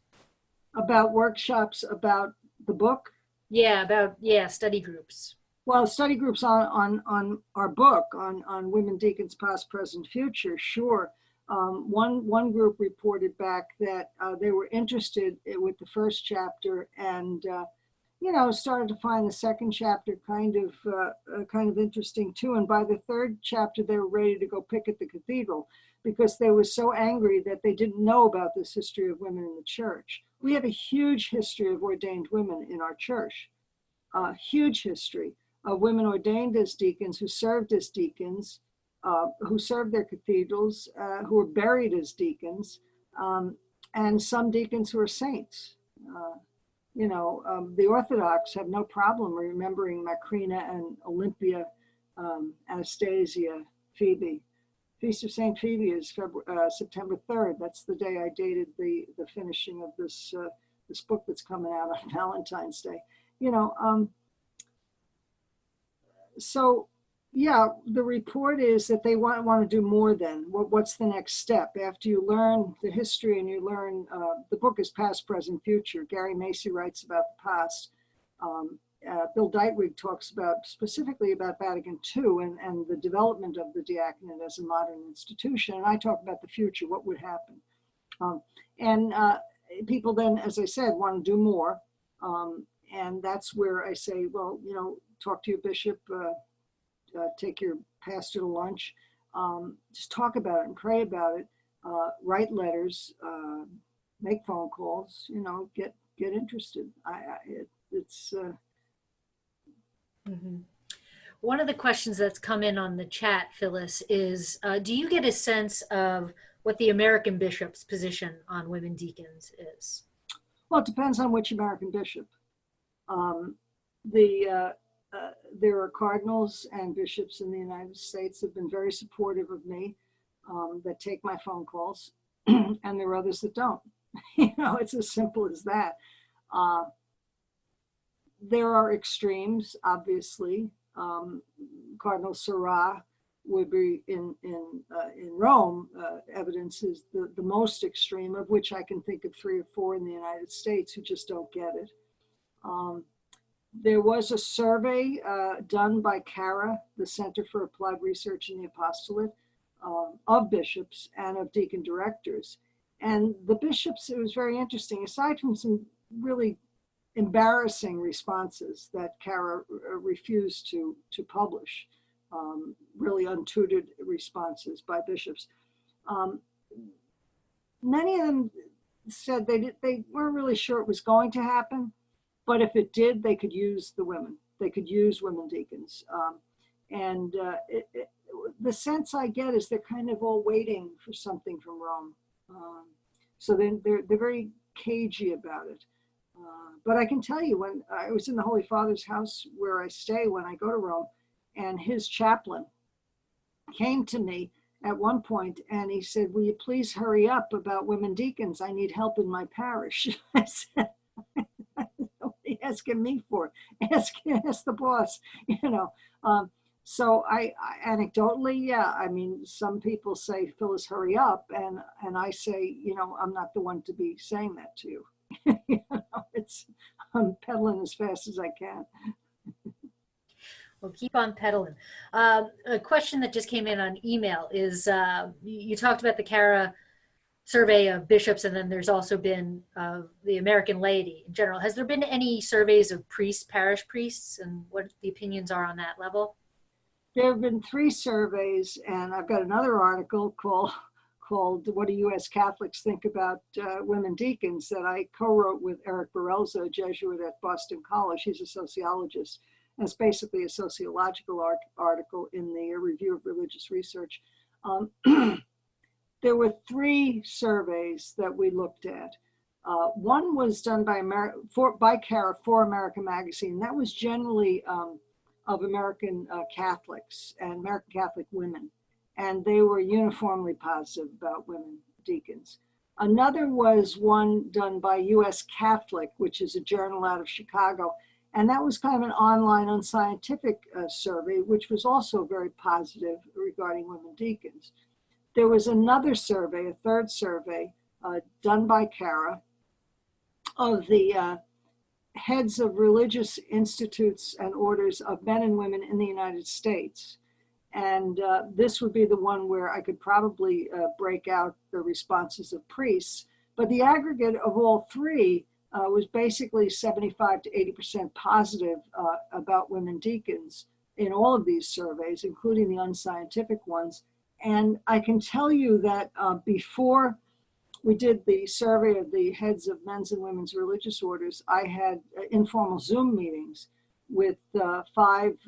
About workshops, about the book? Yeah, study groups. Well, study groups on our book, on Women Deacons Past, Present, Future, sure. One group reported back that they were interested with the first chapter and started to find the second chapter kind of interesting too. And by the third chapter, they were ready to go picket the cathedral because they were so angry that they didn't know about this history of women in the church. We have a huge history of ordained women in our church, huge history of women ordained as deacons, who served as deacons, who served their cathedrals, who were buried as deacons, and some deacons who are saints. The Orthodox have no problem remembering Macrina and Olympia, Anastasia, Phoebe. Feast of St. Phoebe is September 3rd. That's the day I dated the finishing of this book that's coming out on Valentine's Day. So yeah, the report is that they want to do more then. What's the next step? After you learn the history and you learn, the book is Past, Present, Future. Gary Macy writes about the past. Bill Deitwig talks specifically about Vatican II and the development of the diaconate as a modern institution. And I talk about the future, what would happen. And people then, as I said, want to do more. And that's where I say, well, talk to your bishop, take your pastor to lunch, just talk about it and pray about it, write letters, make phone calls, get interested. It's Mhm. One of the questions that's come in on the chat, Phyllis, is do you get a sense of what the American bishop's position on women deacons is? Well, it depends on which American bishop. Um, the There are cardinals and bishops in the United States that have been very supportive of me, that take my phone calls, and there are others that don't. It's as simple as that. Uh, there are extremes, obviously. Cardinal Sarah would be in Rome. Evidence is the most extreme, of which I can think of 3 or 4 in the United States who just don't get it. There was a survey done by CARA, the Center for Applied Research in the Apostolate, of bishops and of deacon directors. And the bishops, it was very interesting, aside from some really embarrassing responses that CARA refused to publish, really untutored responses by bishops. Many of them said they weren't really sure it was going to happen, but if it did, they could use the women. They could use women deacons. The sense I get is they're kind of all waiting for something from Rome. So they're very cagey about it. But I can tell you, when I was in the Holy Father's house where I stay when I go to Rome, and his chaplain came to me at one point and he said, "Will you please hurry up about women deacons? I need help in my parish." I said, "What are you asking me for? Ask the boss." So I anecdotally, yeah, I mean, some people say, "Phyllis, hurry up," and I say, I'm not the one to be saying that to you. I'm pedaling as fast as I can. Well, keep on pedaling. A question that just came in on email is, you talked about the CARA survey of bishops, and then there's also been the American laity in general. Has there been any surveys of priests, parish priests, and what the opinions are on that level? There have been 3 surveys, and I've got another article called "What Do U.S. Catholics Think About Women Deacons" that I co-wrote with Eric Barelza, a Jesuit at Boston College. He's a sociologist. And it's basically a sociological article in the Review of Religious Research. There were 3 surveys that we looked at. One was done by CARA for American Magazine. That was generally of American Catholics and American Catholic women. And they were uniformly positive about women deacons. Another was one done by U.S. Catholic, which is a journal out of Chicago. And that was kind of an online unscientific survey, which was also very positive regarding women deacons. There was another survey, a 3rd survey, done by CARA of the heads of religious institutes and orders of men and women in the United States. And this would be the one where I could probably break out the responses of priests. But the aggregate of all 3 was basically 75 to 80% positive about women deacons in all of these surveys, including the unscientific ones. And I can tell you that before we did the survey of the heads of men's and women's religious orders, I had informal Zoom meetings with 5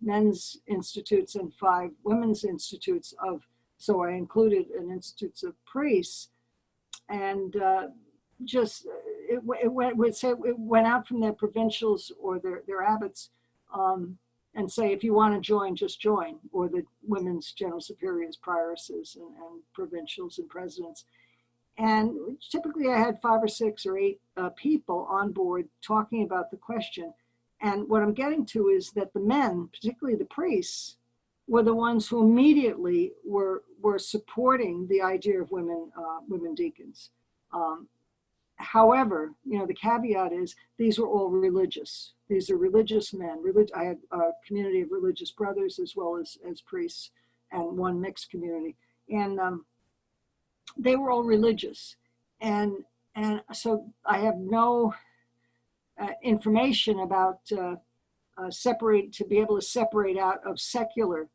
men's institutes and 5 women's institutes so I included an institutes of priests. And it went out from their provincials or their abbots and say, if you want to join, just join, or the women's general superiors, prioresses, and provincials and presidents. And typically I had 5 or 6 or 8 people on board talking about the question. And what I'm getting to is that the men, particularly the priests, were the ones who immediately were supporting the idea of women deacons. However, the caveat is these were all religious. These are religious men. I had a community of religious brothers as well as priests, and one mixed community. And they were all religious. And so I have no information about to be able to separate out of secular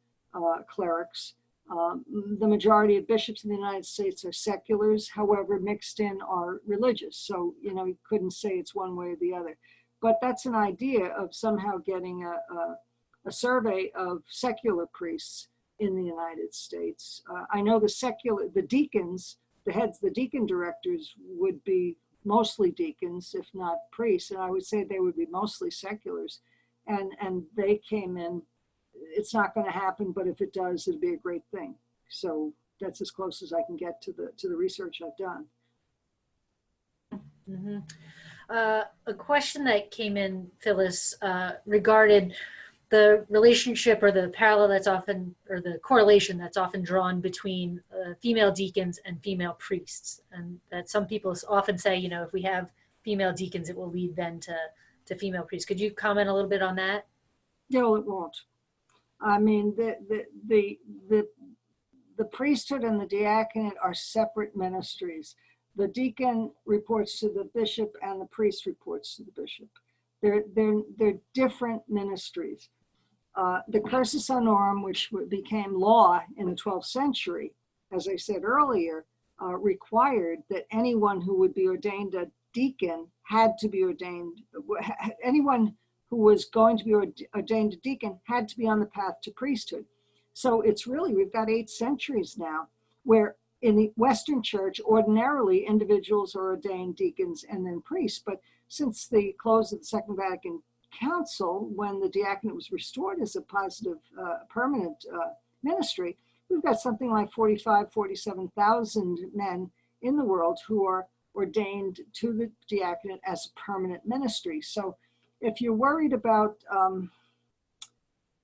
clerics. The majority of bishops in the United States are seculars, however, mixed in are religious. So, you couldn't say it's one way or the other. But that's an idea of somehow getting a survey of secular priests in the United States. I know the deacons, the deacon directors would be mostly deacons, if not priests, and I would say they would be mostly seculars. And they came in. It's not going to happen, but if it does, it'd be a great thing. So that's as close as I can get to the research I've done. Mm-hmm. A question that came in, Phyllis, regarded the relationship or the parallel that's often, or the correlation that's often drawn between female deacons and female priests. And that some people often say, if we have female deacons, it will lead then to female priests. Could you comment a little bit on that? No, it won't. I mean, the priesthood and the diaconate are separate ministries. The deacon reports to the bishop and the priest reports to the bishop. They're different ministries. The cursus honorum, which became law in the 12th century, as I said earlier, required that anyone who would be ordained a deacon had to be ordained. Anyone who was going to be ordained a deacon had to be on the path to priesthood. So it's really, we've got 8 centuries now where in the Western Church, ordinarily individuals are ordained deacons and then priests. But since the close of the Second Vatican Council, when the diaconate was restored as a positive, permanent ministry, we've got something like 47,000 men in the world who are ordained to the diaconate as a permanent ministry. So if you're worried about,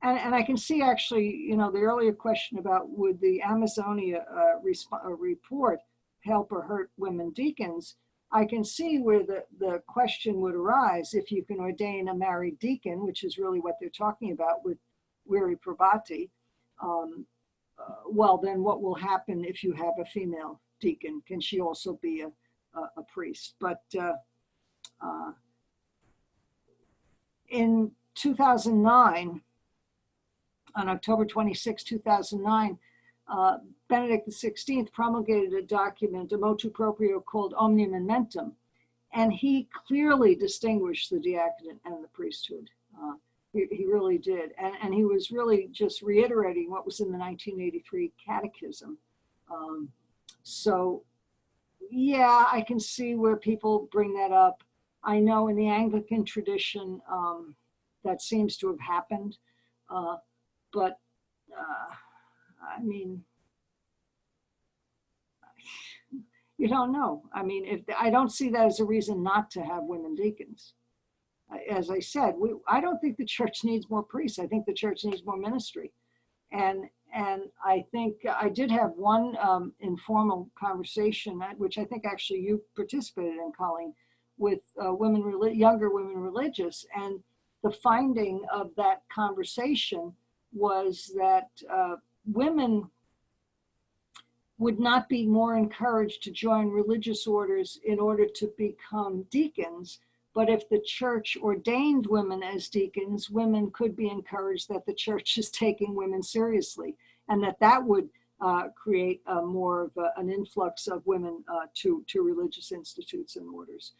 and I can see actually, the earlier question about would the Amazonia report help or hurt women deacons, I can see where the question would arise if you can ordain a married deacon, which is really what they're talking about with Viri Probati. Well, then what will happen if you have a female deacon? Can she also be a priest? But in 2009, on October 26, 2009, Benedict XVI promulgated a document, a motu proprio, called Omnium Inventum, and he clearly distinguished the diaconate and the priesthood. He really did, and he was really just reiterating what was in the 1983 Catechism. So, yeah, I can see where people bring that up. I know in the Anglican tradition that seems to have happened, but I mean, you don't know. I mean, I don't see that as a reason not to have women deacons. As I said, I don't think the church needs more priests. I think the church needs more ministry. And I think I did have one informal conversation, which I think actually you participated in, Colleen, with younger women religious. And the finding of that conversation was that women would not be more encouraged to join religious orders in order to become deacons. But if the church ordained women as deacons, women could be encouraged that the church is taking women seriously, and that would create more of an influx of women to religious institutes and orders.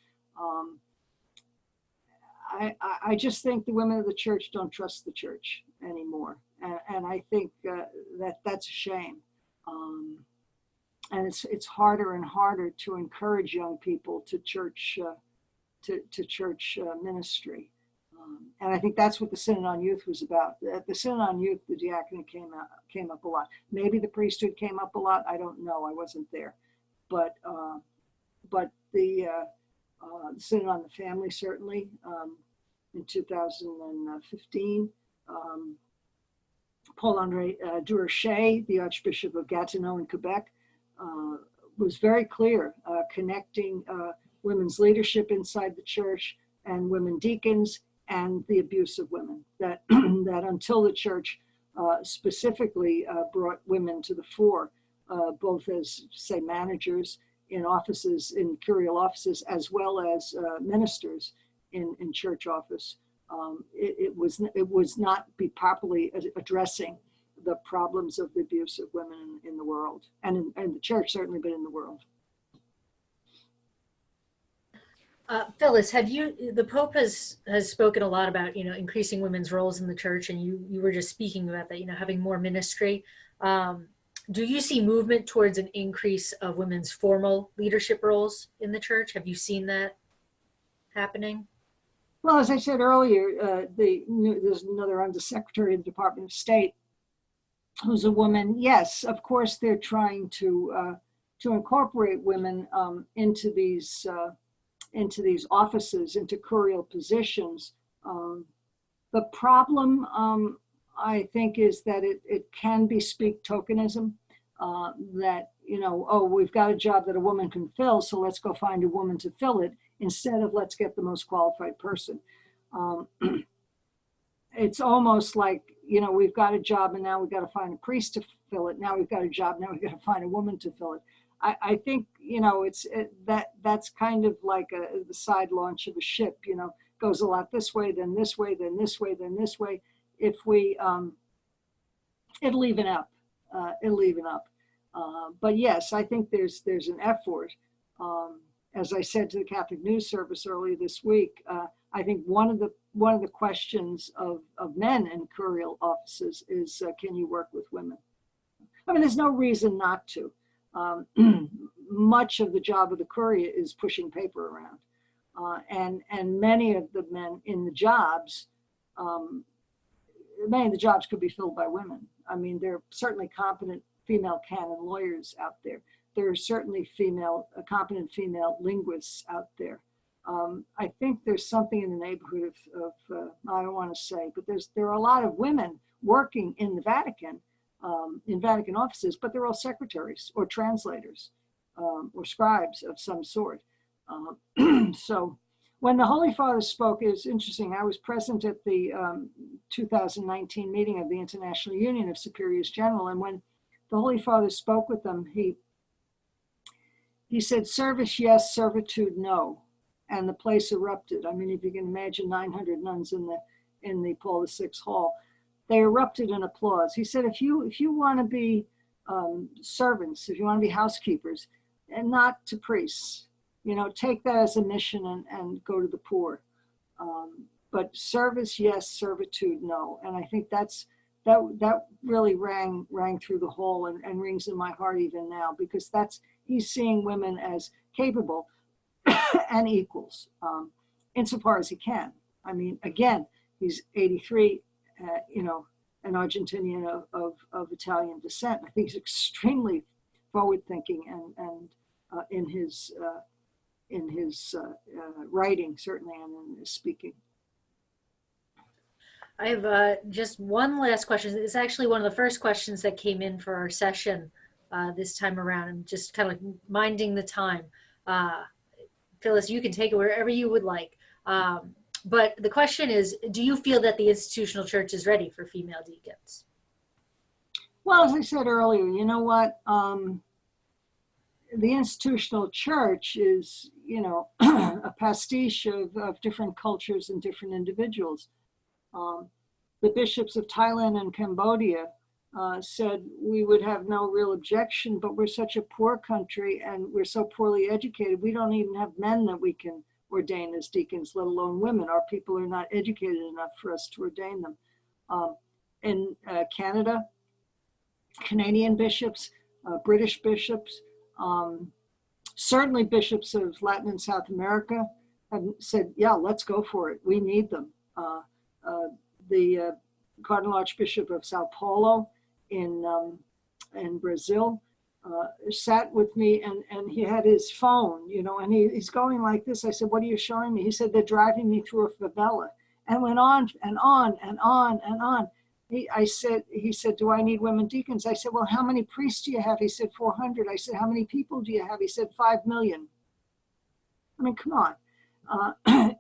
I just think the women of the church don't trust the church anymore, and I think that's a shame. And it's harder and harder to encourage young people to church ministry. And I think that's what the Synod on Youth was about. At the Synod on Youth, the diaconate came up a lot. Maybe the priesthood came up a lot. I don't know. I wasn't there. But the Synod on the Family, certainly, in 2015. Paul-André Durocher, the Archbishop of Gatineau in Quebec, was very clear, connecting women's leadership inside the church and women deacons and the abuse of women, that until the church specifically brought women to the fore, both as, say, managers in offices, in curial offices, as well as ministers in church office. It was not be properly addressing the problems of the abuse of women in the world, and in the church certainly, but in the world. Phyllis, the Pope has spoken a lot about, increasing women's roles in the church, and you were just speaking about that, having more ministry. Do you see movement towards an increase of women's formal leadership roles in the church? Have you seen that happening? Well, as I said earlier, there's another undersecretary of the Department of State who's a woman. Yes, of course, they're trying to incorporate women into these offices, into curial positions. The problem, I think, is that it can be speak tokenism, that, oh, we've got a job that a woman can fill, so let's go find a woman to fill it, instead of let's get the most qualified person. It's almost like, we've got a job and now we've got to find a priest to fill it. Now we've got a job, now we've got to find a woman to fill it. I think, that's kind of like the side launch of a ship, goes a lot this way, then this way, then this way, then this way. If we, it'll even up, but yes, I think there's an effort. As I said to the Catholic News Service earlier this week, I think one of the questions of men in curial offices is, can you work with women? I mean, there's no reason not to. Much of the job of the curia is pushing paper around, and many of the men in the jobs, many of the jobs could be filled by women. I mean, there are certainly competent female canon lawyers out there. There are certainly competent female linguists out there. I think there's something in the neighborhood of I don't want to say, but there are a lot of women working in the Vatican, in Vatican offices, but they're all secretaries or translators or scribes of some sort. So when the Holy Father spoke, it was interesting. I was present at the 2019 meeting of the International Union of Superiors General, and when the Holy Father spoke with them, he said, service yes, servitude no. And the place erupted. I mean, if you can imagine 900 nuns in the Paul VI hall, they erupted in applause. He said, if you want to be servants, if you want to be housekeepers, and not to priests, take that as a mission and go to the poor. But service yes, servitude no. And I think that really rang through the hall and rings in my heart even now, because he's seeing women as capable and equals, insofar as he can. I mean, again, he's 83, an Argentinian of Italian descent. I think he's extremely forward-thinking and in his writing, certainly, and in his speaking. I have just one last question. It's actually one of the first questions that came in for our session this time around, and just kind of minding the time. Phyllis, you can take it wherever you would like. But the question is, do you feel that the institutional church is ready for female deacons? Well, as I said earlier, you know what? The institutional church is, a pastiche of different cultures and different individuals. The bishops of Thailand and Cambodia said we would have no real objection, but we're such a poor country and we're so poorly educated, we don't even have men that we can ordain as deacons, let alone women. Our people are not educated enough for us to ordain them. In Canada, Canadian bishops, British bishops, certainly bishops of Latin and South America have said, yeah, let's go for it. We need them. The Cardinal Archbishop of Sao Paulo in Brazil sat with me, and he had his phone, and he's going like this. I said, what are you showing me? He said, they're driving me through a favela, and went on and on and on and on. He said, do I need women deacons? I said, well, how many priests do you have? He said, 400. I said, how many people do you have? He said, 5 million. I mean, come on. I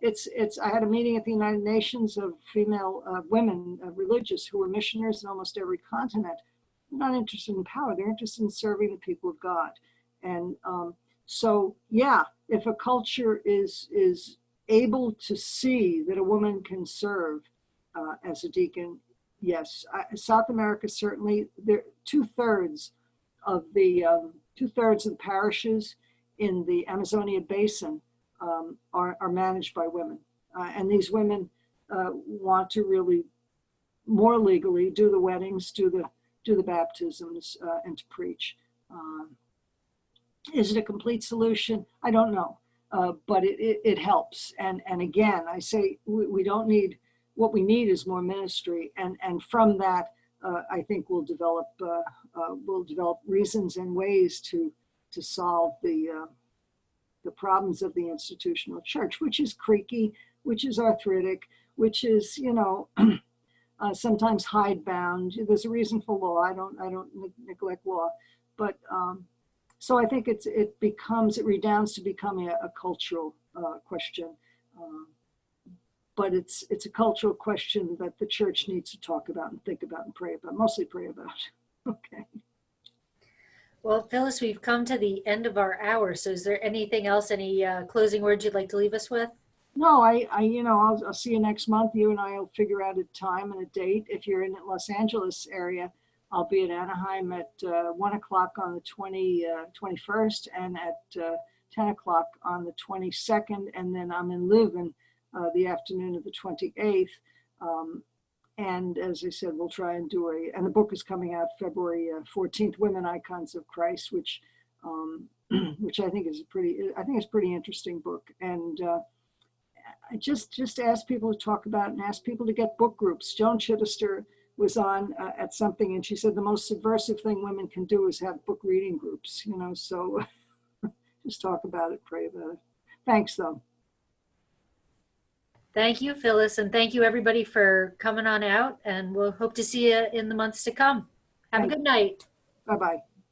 had a meeting at the United Nations of female women religious who were missionaries in almost every continent. not interested in power. They're interested in serving the people of God. And so, yeah, if a culture is able to see that a woman can serve as a deacon, yes. South America, certainly, there 2/3 of the parishes in the Amazonia basin are managed by women, and these women want to really more legally do the weddings, do the baptisms, and to preach. Is it a complete solution? I don't know, but it helps. And again, I say we don't need, what we need is more ministry, and from that, I think we'll develop reasons and ways to solve the problems of the institutional church, which is creaky, which is arthritic, which is, sometimes hidebound. There's a reason for law. I don't neglect law, but so I think it redounds to becoming a cultural question, but it's a cultural question that the church needs to talk about and think about and pray about, mostly pray about. Okay. Well, Phyllis, we've come to the end of our hour. So is there anything else, any closing words you'd like to leave us with? No, I'll see you next month. You and I will figure out a time and a date. If you're in the Los Angeles area, I'll be at Anaheim at 1 o'clock on the 21st and at 10 o'clock on the 22nd. And then I'm in Leuven the afternoon of the 28th. And as I said, we'll try and and the book is coming out February 14th, Women Icons of Christ, which I think is a pretty interesting book. And I just ask people to talk about it and ask people to get book groups. Joan Chittister was on at something, and she said the most subversive thing women can do is have book reading groups, so just talk about it, pray about it. Thanks, though. Thank you, Phyllis, and thank you, everybody, for coming on out, and we'll hope to see you in the months to come. Have a good night. Bye-bye.